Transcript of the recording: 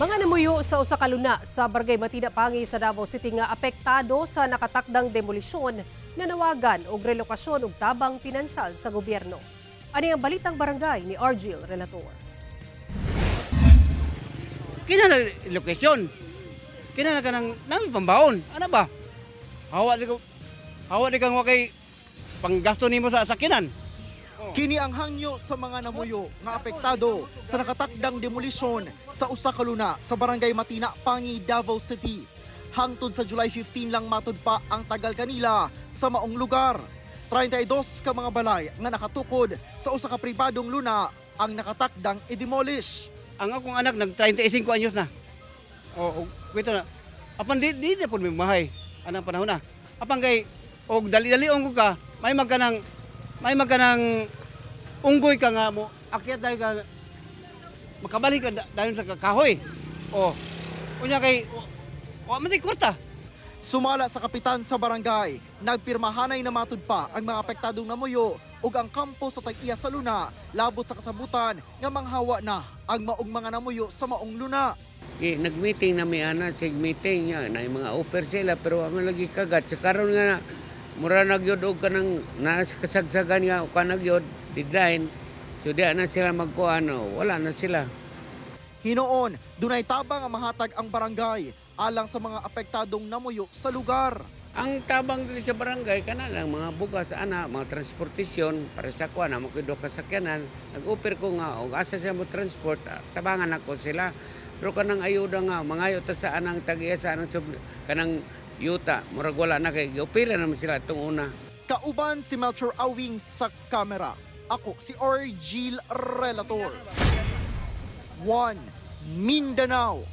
Mga namuyo sa usa ka luna sa Barangay Matina Pangi sa Davao City nga apektado sa nakatakdang demolisyon na nawagan og relokasyon ug tabang pinansyal sa gobyerno. Ani ang balitang barangay ni Argil Relator. Kinala lokasyon. Kinala ka ng pambaon. Ano ba? Hawa di kang wakay panggasto nimo sa sakinan. Kini ang hangyo sa mga namuyo nga apektado sa nakatakdang demolisyon sa usa ka luna sa Barangay Matina Pangi, Davao City. Hangtod sa July 15 lang matud pa ang tagal kanila sa maong lugar. 32 ka mga balay nga nakatukod sa usa ka pribadong luna ang nakatakdang i-demolish. Ang akong anak nag 35 anyos na. O kwento na. Apan di na pud may mahay anang panahon na. Apan kay og dali-dali ong ka, may magkanang unggoy ka nga mo, akyat dahil ka, makabalik ka dahil sa kahoy. O, kunya kay, mati kurta. Sumala sa kapitan sa barangay, nagpirmahanay na matud pa ang mga apektadong namuyo ug ang kampo sa tag-iya sa luna, labot sa kasabutan nga manghawa na ang maong mga namuyo sa maong luna. Nag-meeting na may ana, sig-meeting niya, na mga offer sila, pero ang lagi kagat. Sa karon nga na, mura nagyod og kanang nasa kasagsagan nga o kanagyod deadline, so di na sila magkuhan, wala na sila. Hinoon, dunay tabang ang mahatag ang barangay alang sa mga apektadong namuyo sa lugar. Ang tabang dito sa barangay, kana lang mga bugas, mga transportasyon, para sa kuha na makido kasakyanan, nag-offer ko nga, o asa siya mo transport, tabangan ako sila. Pero kanang ayuda nga, mangayo ta sa anang tag-iya sa anang kanang yuta, murag wala na kay opera naman sila itong una. Kauban si Melchor Awing sa kamera. Ako si Argil Relator. 1 Mindanao.